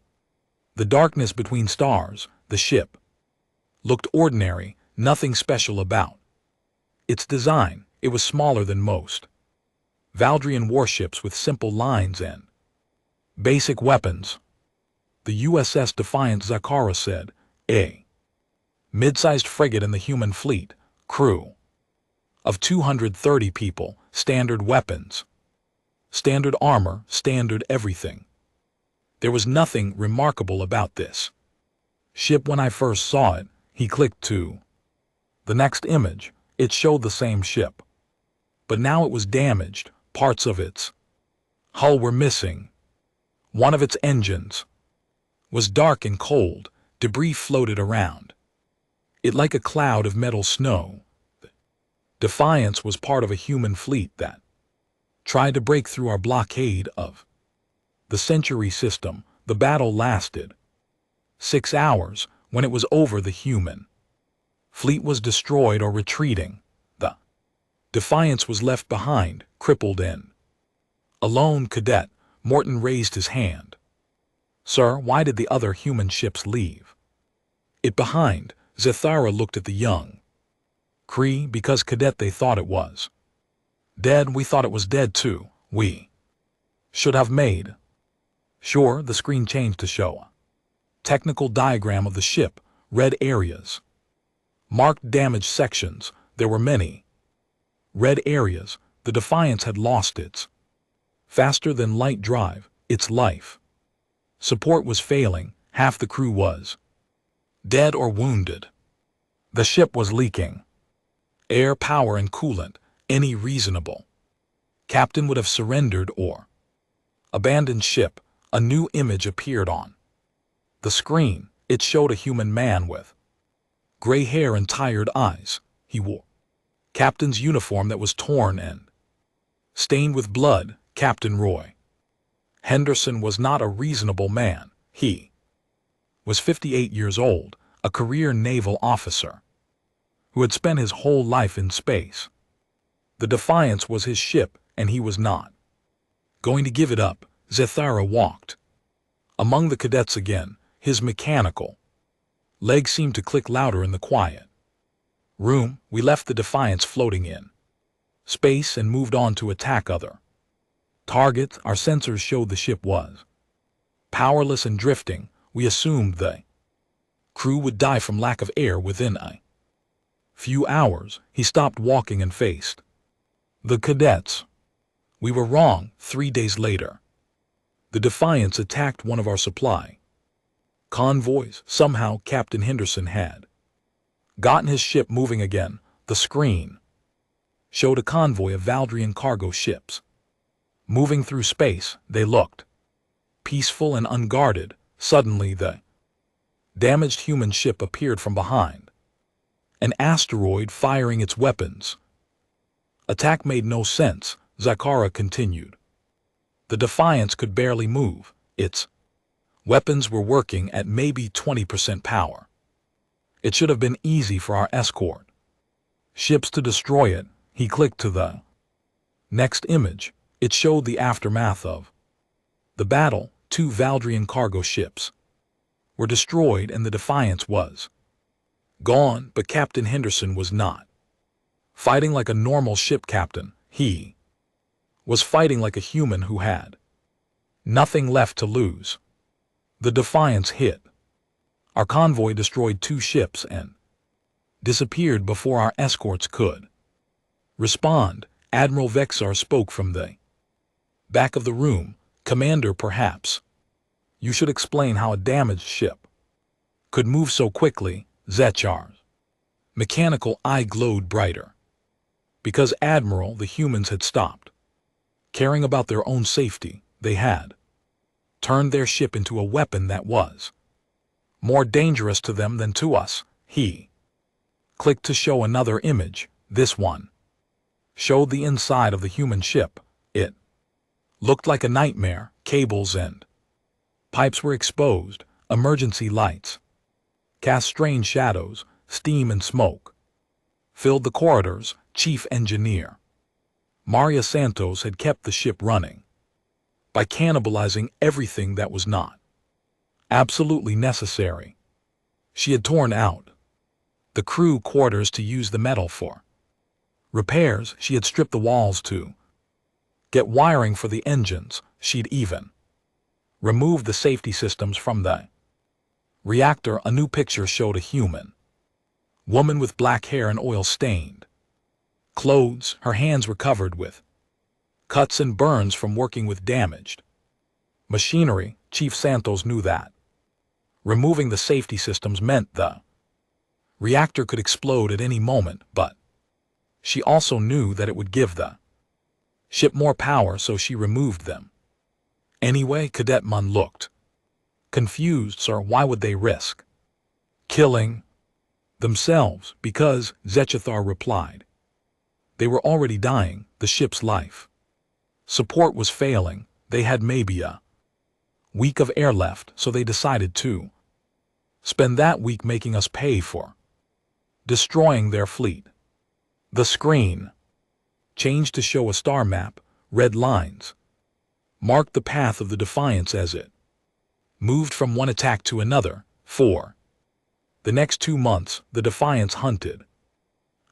the darkness between stars. The ship looked ordinary, nothing special about its design. It was smaller than most Valdrian warships, with simple lines and basic weapons. The USS Defiant, Zathura said, a mid-sized frigate in the human fleet, crew of 230 people, standard weapons, standard armor, standard everything. There was nothing remarkable about this ship when I first saw it. He clicked to the next image. It showed the same ship, but now it was damaged. Parts of its hull were missing. One of its engines was dark and cold. Debris floated around it like a cloud of metal snow. Defiance was part of a human fleet that tried to break through our blockade of the Century system. The battle lasted 6 hours. When it was over, the human fleet was destroyed or retreating. The Defiance was left behind, crippled and a lone cadet. Morton raised his hand. "Sir, why did the other human ships leave it behind?" Zathura looked at the young Cree. "Because, cadet, they thought it was dead. We thought it was dead too. We should have made sure." The screen changed to show a technical diagram of the ship. Red areas marked damaged sections. There were many red areas. The Defiance had lost its faster-than-light drive. its life. Support was failing, half the crew was dead or wounded. The ship was leaking. Air, power, and coolant, any reasonable captain would have surrendered or abandoned ship. A new image appeared on the screen. It showed a human man with gray hair and tired eyes. He wore captain's uniform that was torn and stained with blood. Captain Roy Henderson was not a reasonable man. He was 58 years old, a career naval officer who had spent his whole life in space. The Defiance was his ship, and he was not going to give it up. Zethara walked among the cadets again. His mechanical legs seemed to click louder in the quiet room. We left the Defiance floating in space and moved on to attack other targets. Our sensors showed the ship was powerless and drifting. We assumed the crew would die from lack of air within a few hours. He stopped walking and faced the cadets. We were wrong. 3 days later, the Defiance attacked one of our supply convoys. Somehow Captain Henderson had gotten his ship moving again. The screen showed a convoy of Valdrian cargo ships moving through space. They looked peaceful and unguarded. Suddenly the damaged human ship appeared from behind an asteroid, firing its weapons. Attack made no sense. Zakara continued. The Defiance could barely move. Its weapons were working at maybe 20% power. It should have been easy for our escort ships to destroy it. He clicked to the next image. It showed the aftermath of the battle. 2 Valdrian cargo ships were destroyed and the Defiance was gone, but Captain Henderson was not fighting like a normal ship captain. He was fighting like a human who had nothing left to lose. The Defiance hit our convoy, destroyed 2 ships, and disappeared before our escorts could respond. Admiral Vexar spoke from the back of the room. Commander, perhaps you should explain how a damaged ship could move so quickly. Zetchar's mechanical eye glowed brighter. Because, Admiral, the humans had stopped caring about their own safety. They had turned their ship into a weapon that was more dangerous to them than to us. He clicked to show another image. This one showed the inside of the human ship. It looked like a nightmare. Cables and pipes were exposed. Emergency lights cast strange shadows. Steam and smoke filled the corridors. Chief Engineer Maria Santos had kept the ship running by cannibalizing everything that was not absolutely necessary. She had torn out the crew quarters to use the metal for repairs. She had stripped the walls to get wiring for the engines. She'd even removed the safety systems from the reactor. A new picture showed a human woman with black hair and oil-stained clothes. Her hands were covered with cuts and burns from working with damaged machinery. Chief Santos knew that removing the safety systems meant the reactor could explode at any moment, but she also knew that it would give the ship more power, so she removed them. Anyway, Cadet Munn looked confused. Sir, why would they risk killing themselves? Because, Zechithar replied. They were already dying. The ship's life support was failing. They had maybe a week of air left, so they decided to spend that week making us pay for destroying their fleet. The screen changed to show a star map. Red lines marked the path of the Defiance as it moved from one attack to another. For the next 2 months, the Defiance hunted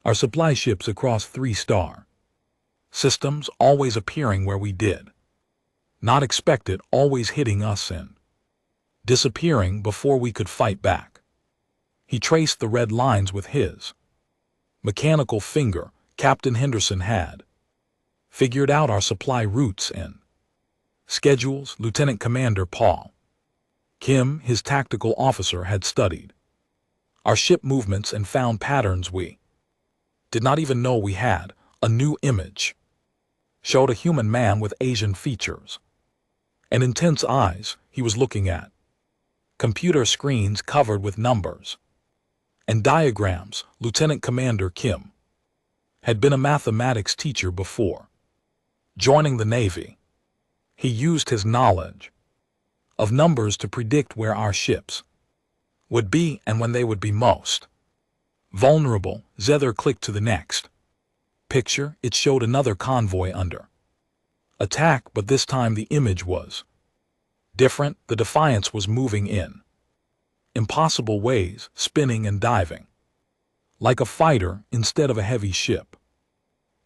our supply ships across 3-star systems, always appearing where we did not expect it, always hitting us and disappearing before we could fight back. He traced the red lines with his mechanical finger. Captain Henderson had figured out our supply routes and Schedules, Lieutenant Commander Paul Kim, his tactical officer, had studied our ship movements and found patterns we did not even know we had. A new image showed a human man with Asian features and intense eyes. He was looking at computer screens covered with numbers and diagrams. Lieutenant Commander Kim had been a mathematics teacher before joining the Navy. He used his knowledge of numbers to predict where our ships would be and when they would be most vulnerable. Zether clicked to the next picture. It showed another convoy under attack, but this time the image was different. The Defiance was moving in impossible ways, spinning and diving like a fighter instead of a heavy ship.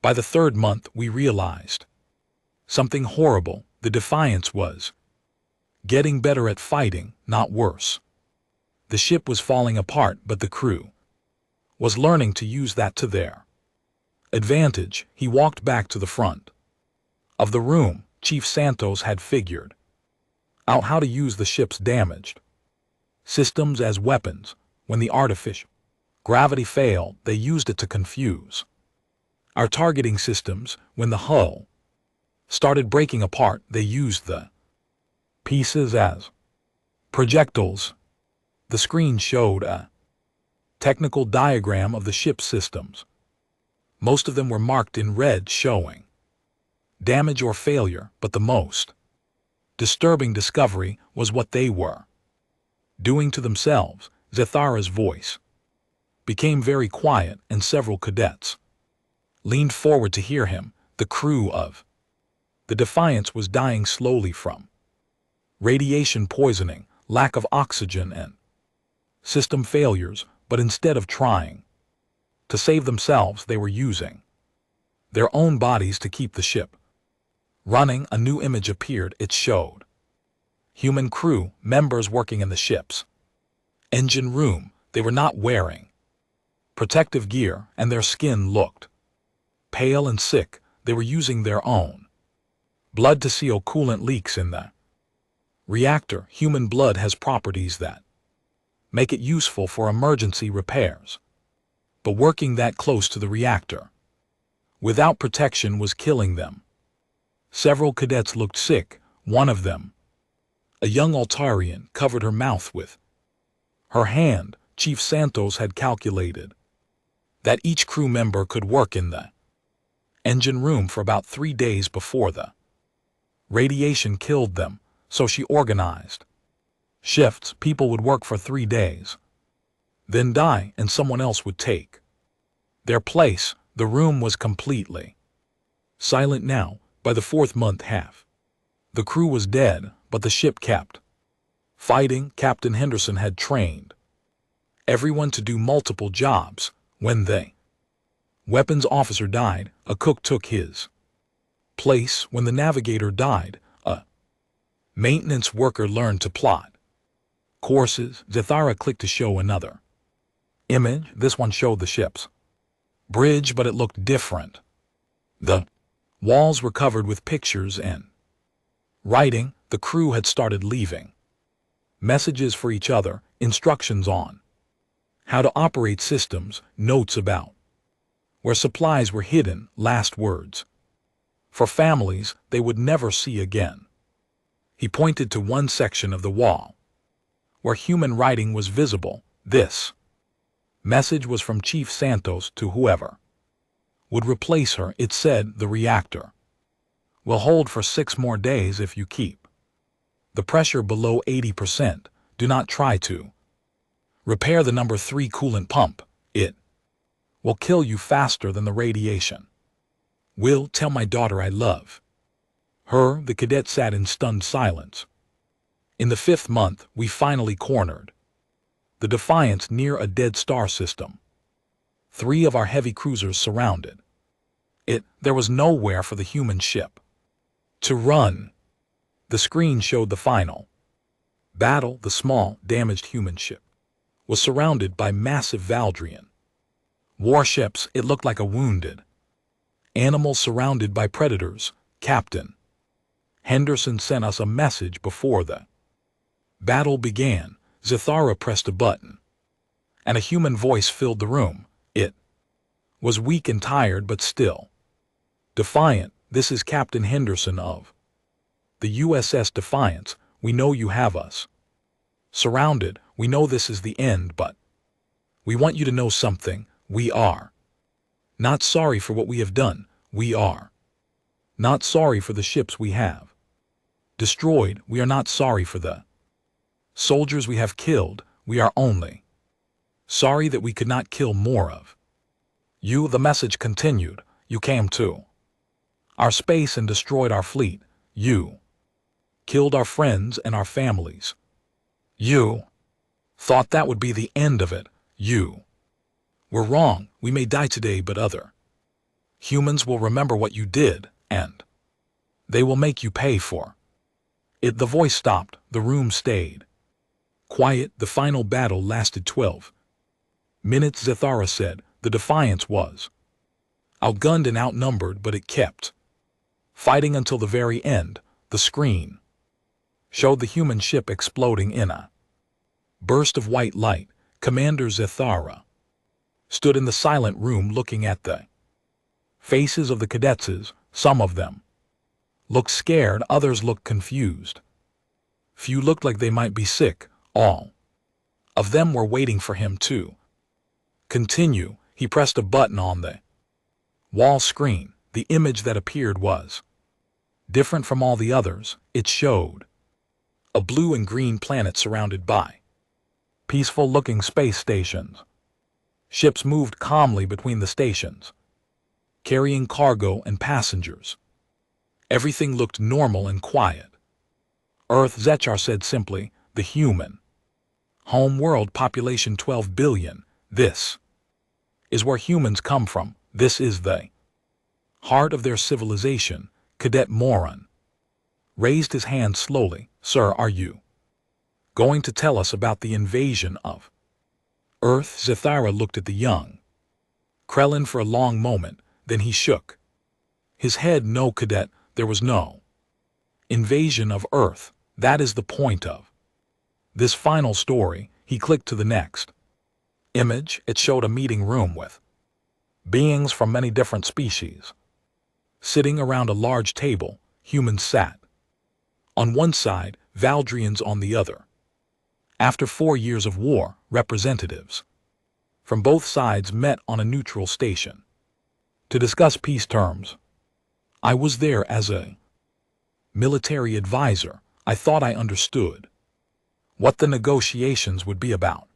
By the third month, we realized something horrible. The Defiance was getting better at fighting, not worse. The ship was falling apart, but the crew was learning to use that to their advantage. He walked back to the front of the room. Chief Santos had figured out how to use the ship's damaged systems as weapons. When the artificial gravity failed, they used it to confuse our targeting systems. When the hull started breaking apart, they used the pieces as projectiles. The screen showed a technical diagram of the ship's systems. Most of them were marked in red, showing damage or failure, but the most disturbing discovery was what they were doing to themselves. Zethara's voice became very quiet, and several cadets leaned forward to hear him. The crew of the Defiance was dying slowly from radiation poisoning, lack of oxygen, and system failures, but instead of trying to save themselves, they were using their own bodies to keep the ship running. A new image appeared. It showed human crew members working in the ship's engine room. They were not wearing protective gear, and their skin looked pale and sick. They were using their own blood to seal coolant leaks in the reactor. Human blood has properties that make it useful for emergency repairs, but working that close to the reactor without protection was killing them. Several cadets looked sick. One of them, a young Altarian, covered her mouth with her hand. Chief Santos had calculated that each crew member could work in the engine room for about 3 days before the radiation killed them, so she organized shifts. People would work for 3 days, then die, and someone else would take their place. The room was completely silent now. By the 4th month, half the crew was dead, but the ship kept fighting. Captain Henderson had trained everyone to do multiple jobs. When the weapons officer died, a cook took his place. When the navigator died, a maintenance worker learned to plot courses. Zethara clicked to show another image. This one showed the ship's bridge, but it looked different. The walls were covered with pictures and writing. The crew had started leaving messages for each other, instructions on how to operate systems, notes about where supplies were hidden, last words for families they would never see again. He pointed to one section of the wall where human writing was visible. This message was from Chief Santos to whoever would replace her. It said, "The reactor will hold for 6 more days if you keep the pressure below 80%. Do not try to repair the number 3 coolant pump. It will kill you faster than the radiation. Will, tell my daughter I love her." The cadet sat in stunned silence. In the 5th month, we finally cornered the Defiance near a dead star system. 3 of our heavy cruisers surrounded it. There was nowhere for the human ship to run. The screen showed the final battle. The small, damaged human ship was surrounded by massive Valdrian warships. It looked like a wounded animal surrounded by predators. Captain Henderson sent us a message before the battle began. Zathara pressed a button, and a human voice filled the room. It was weak and tired, but still defiant. This is Captain Henderson of the USS Defiance. We know you have us surrounded. We know this is the end, but we want you to know something. We are not sorry for what we have done. We are not sorry for the ships we have destroyed. We are not sorry for the soldiers we have killed. We are only sorry that we could not kill more of you. The message continued. You came to our space and destroyed our fleet. You killed our friends and our families. You thought that would be the end of it. You were wrong. We may die today, but other humans will remember what you did, and they will make you pay for it. The voice stopped. The room stayed quiet. The final battle lasted 12 minutes. Zathara said the Defiance was outgunned and outnumbered, but it kept fighting until the very end. The screen showed the human ship exploding in a burst of white light. Commander Zathara stood in the silent room looking at the faces of the cadets. Some of them looked scared, others looked confused. Few looked like they might be sick. All of them were waiting for him to continue. He pressed a button on the wall screen. The image that appeared was different from all the others. It showed a blue and green planet surrounded by peaceful-looking space stations. Ships moved calmly between the stations, carrying cargo and passengers. Everything looked normal and quiet. Earth, Zechar said simply, the human home world, population 12 billion. This is where humans come from. This is the heart of their civilization. Cadet Moran raised his hand slowly. Sir, are you going to tell us about the invasion of Earth? Zathara looked at the young Krellin for a long moment, then he shook his head. No, Cadet, there was no invasion of Earth. That is the point of this final story. He clicked to the next image. It showed a meeting room with beings from many different species sitting around a large table. Humans sat on one side, Valdrians on the other. After 4 years of war, representatives from both sides met on a neutral station to discuss peace terms. I was there as a military advisor. I thought I understood what the negotiations would be about.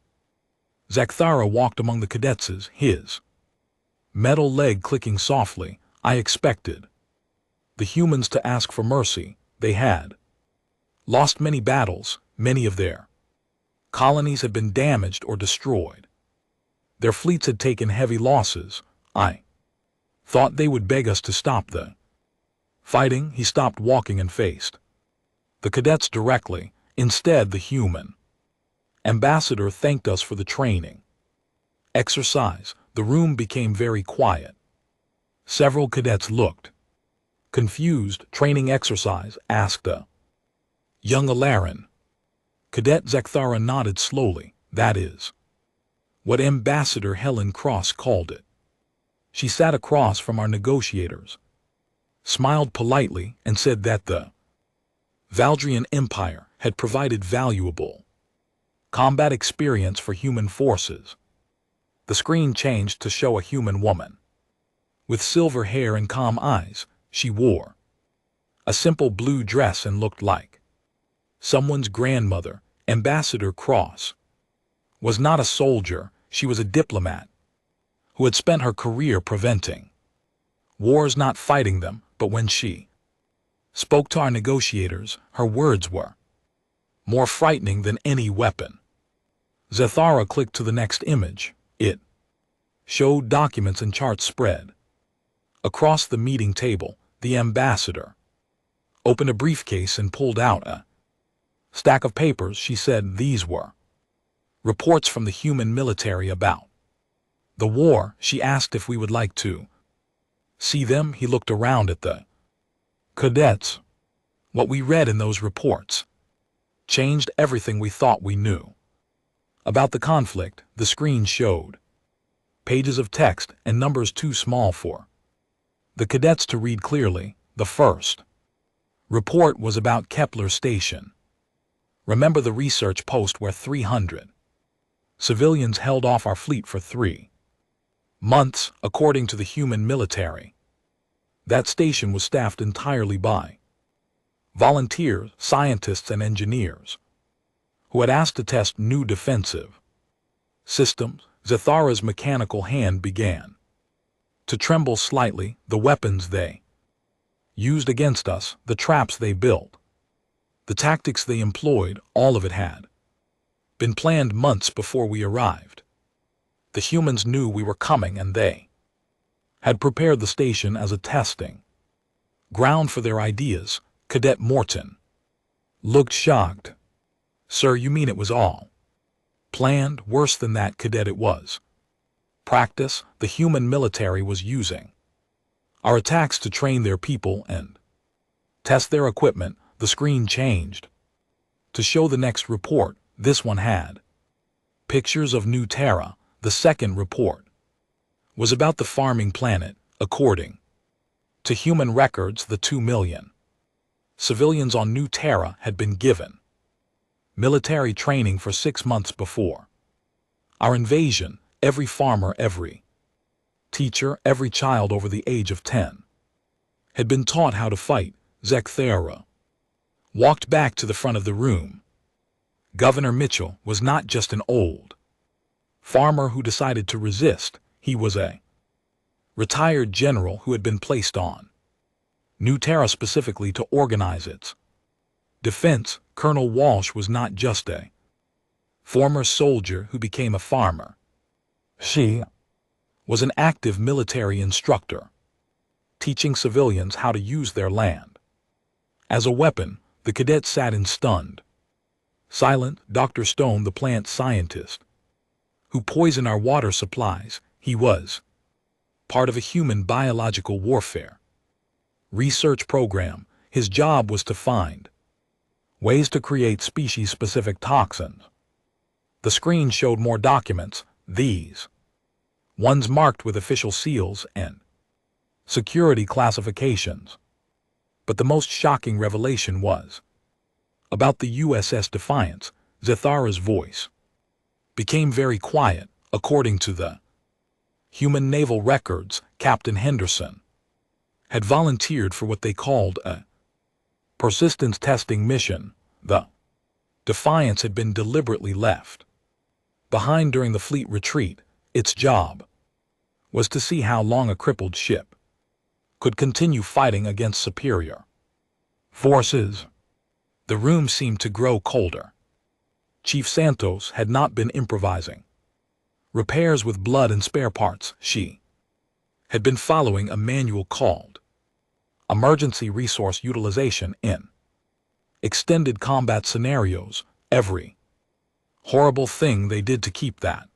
Zathara walked among the cadets, his metal leg clicking softly. I expected the humans to ask for mercy. They had lost many battles. Many of their colonies had been damaged or destroyed. Their fleets had taken heavy losses. I thought they would beg us to stop the fighting. He stopped walking and faced the cadets directly. Instead, the human ambassador thanked us for the training exercise. The room became very quiet. Several cadets looked confused. Training exercise? Asked a young Alarin. Cadet Zathara nodded slowly. That is what Ambassador Helen Cross called it. She sat across from our negotiators, smiled politely, and said that the Valdrian Empire had provided valuable combat experience for human forces. The screen changed to show a human woman with silver hair and calm eyes. She wore a simple blue dress and looked like someone's grandmother. Ambassador Cross was not a soldier. She was a diplomat who had spent her career preventing wars, not fighting them. But when she spoke to our negotiators, her words were more frightening than any weapon. Zathara clicked to the next image. It showed documents and charts spread across the meeting table. The ambassador opened a briefcase and pulled out a stack of papers. She said these were reports from the human military about the war. She asked if we would like to see them. He looked around at the cadets. What we read in those reports changed everything we thought we knew. About the conflict, the screen showed pages of text and numbers too small for the cadets to read clearly. The first report was about Kepler Station. Remember the research post where 300 civilians held off our fleet for 3 months, according to the human military. That station was staffed entirely by volunteers, scientists, and engineers who had asked to test new defensive systems. Zathara's mechanical hand began to tremble slightly. The weapons they used against us, the traps they built, the tactics they employed, all of it had been planned months before we arrived. The humans knew we were coming, and they had prepared the station as a testing ground for their ideas. Cadet Morton looked shocked. Sir, you mean it was all planned? Worse than that, Cadet, it was practice. The human military was using our attacks to train their people and test their equipment. The screen changed to show the next report. This one had pictures of New Terra. The second report was about the farming planet. According to human records, the 2 million civilians on New Terra had been given military training for 6 months before our invasion. Every farmer, every teacher, every child over the age of 10 had been taught how to fight. Zathara walked back to the front of the room. Governor Mitchell was not just an old farmer who decided to resist. He was a retired general who had been placed on New Terra specifically to organize its defense. Colonel Walsh was not just a former soldier who became a farmer. She was an active military instructor, teaching civilians how to use their land as a weapon. The cadets sat in stunned silence. Dr. Stone, the plant scientist who poisoned our water supplies, he was part of a human biological warfare research program. His job was to find ways to create species-specific toxins. The screen showed more documents, these ones marked with official seals and security classifications. But the most shocking revelation was about the USS Defiance. Zathara's voice became very quiet. According to the human naval records, Captain Henderson had volunteered for what they called a persistence testing mission. The Defiance had been deliberately left behind during the fleet retreat. Its job was to see how long a crippled ship could continue fighting against superior forces. The room seemed to grow colder. Chief Santos had not been improvising repairs with blood and spare parts. She had been following a manual called Emergency Resource Utilization in extended combat scenarios. Every horrible thing they did to keep that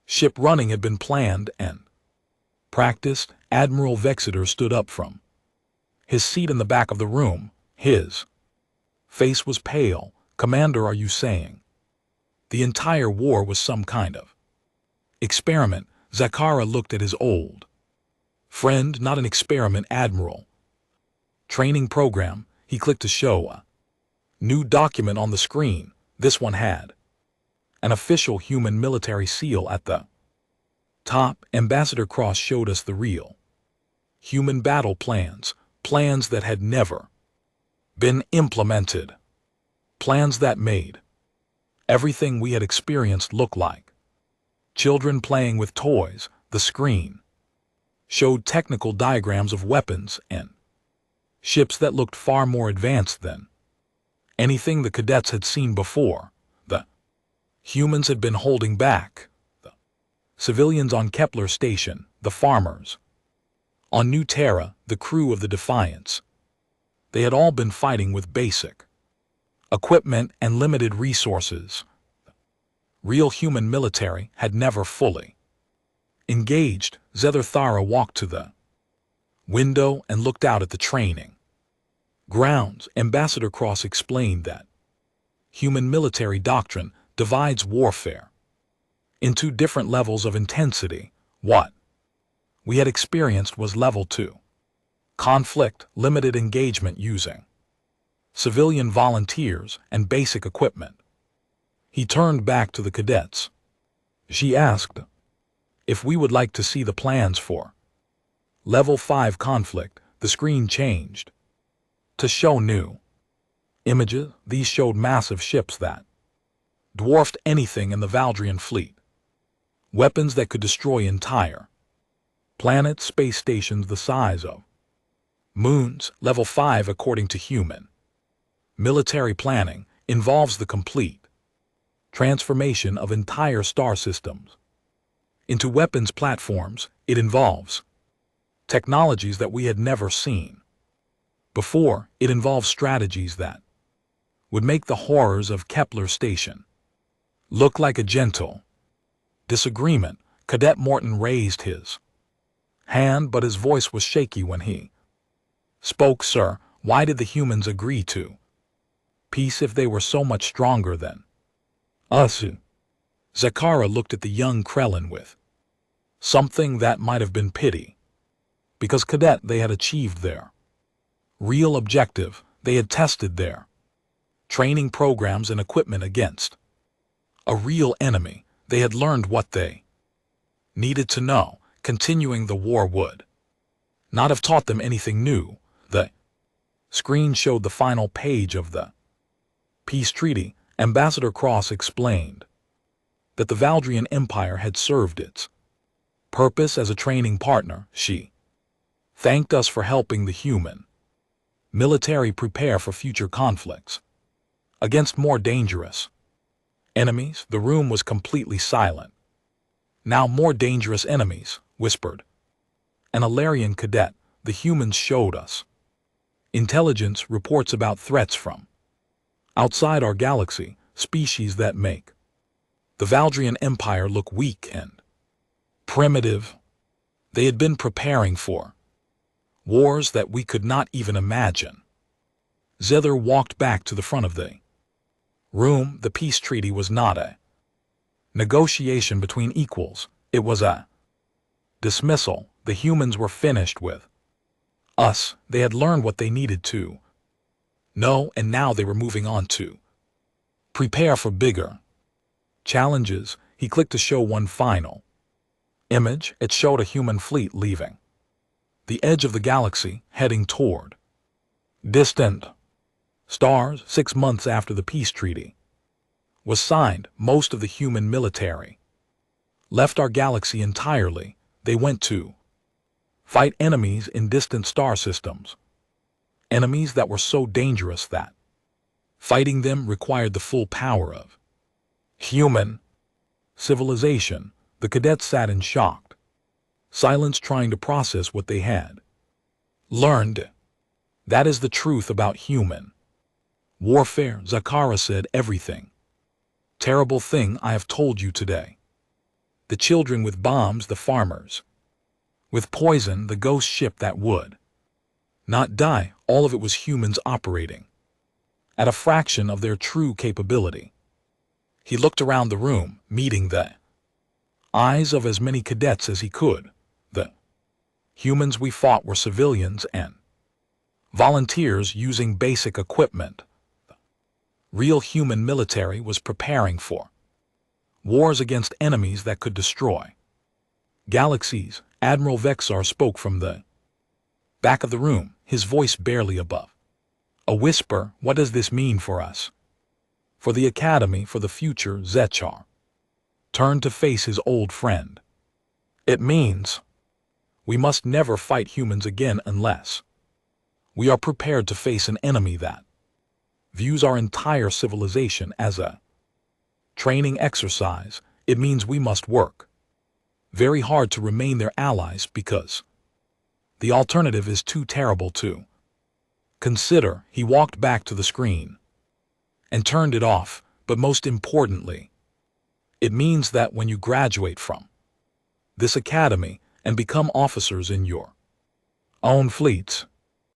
ship running had been planned and practiced. Admiral Vexeter stood up from his seat in the back of the room. His face was pale. Commander, are you saying the entire war was some kind of experiment? Zathara looked at his old friend. Not an experiment, Admiral. Training program. He clicked to show a new document on the screen. This one had an official human military seal at the top. Ambassador Cross showed us the real human battle plans, plans that had never been implemented, plans that made everything we had experienced look like children playing with toys. The screen showed technical diagrams of weapons and ships that looked far more advanced than anything the cadets had seen before. The humans had been holding back. The civilians on Kepler Station, the farmers on New Terra, the crew of the Defiance, they had all been fighting with basic equipment and limited resources. Real human military had never fully engaged. Zathara walked to the window and looked out at the training Grounds, Ambassador Cross explained that human military doctrine divides warfare into different levels of intensity. What we had experienced was level 2. Conflict, limited engagement using civilian volunteers and basic equipment. He turned back to the cadets. She asked if we would like to see the plans for level 5 conflict. The screen changed to show new images. These showed massive ships that dwarfed anything in the Valdrian fleet. Weapons that could destroy entire planets, space stations the size of moons. Level 5, according to human military planning, involves the complete transformation of entire star systems into weapons platforms. It involves technologies that we had never seen before. It involves strategies that would make the horrors of Kepler Station look like a gentle disagreement. Cadet Morton raised his hand, but his voice was shaky when he spoke. Sir, why did the humans agree to peace if they were so much stronger than us? Zakara looked at the young Krellin with something that might have been pity. Because Cadet, they had achieved their real objective. They had tested their training programs and equipment against a real enemy. They had learned what they needed to know. Continuing the war would not have taught them anything new. The screen showed the final page of the peace treaty. Ambassador Cross explained that the Valdrian Empire had served its purpose as a training partner. She thanked us for helping the human military prepare for future conflicts against more dangerous enemies. The room was completely silent. Now more dangerous enemies, whispered an Alarian cadet. The humans showed us intelligence reports about threats from outside our galaxy, species that make the Valdrian Empire look weak and primitive. They had been preparing for wars that we could not even imagine. Zither walked back to the front of the room. The peace treaty was not a negotiation between equals. It was a dismissal. The humans were finished with us. They had learned what they needed to know, and now they were moving on to prepare for bigger challenges. He clicked to show one final image. It showed a human fleet leaving the edge of the galaxy, heading toward distant stars. 6 months after the peace treaty was signed, most of the human military left our galaxy entirely. They went to fight enemies in distant star systems, enemies that were so dangerous that fighting them required the full power of human civilization. The cadets sat in shocked silence, trying to process what they had learned. That is the truth about human warfare, Zakara said. Everything terrible thing I have told you today. The children with bombs, the farmers with poison, the ghost ship that would not die, all of it was humans operating at a fraction of their true capability. He looked around the room, meeting the eyes of as many cadets as he could. The humans we fought were civilians and volunteers using basic equipment. The real human military was preparing for wars against enemies that could destroy galaxies. Admiral Vexar spoke from the back of the room, his voice barely above a whisper. What does this mean for us? For the Academy, for the future? Zechar turned to face his old friend. It means we must never fight humans again unless we are prepared to face an enemy that views our entire civilization as a training exercise. It means we must work very hard to remain their allies, because the alternative is too terrible to consider. He walked back to the screen and turned it off. But most importantly, it means that when you graduate from this academy and become officers in your own fleets,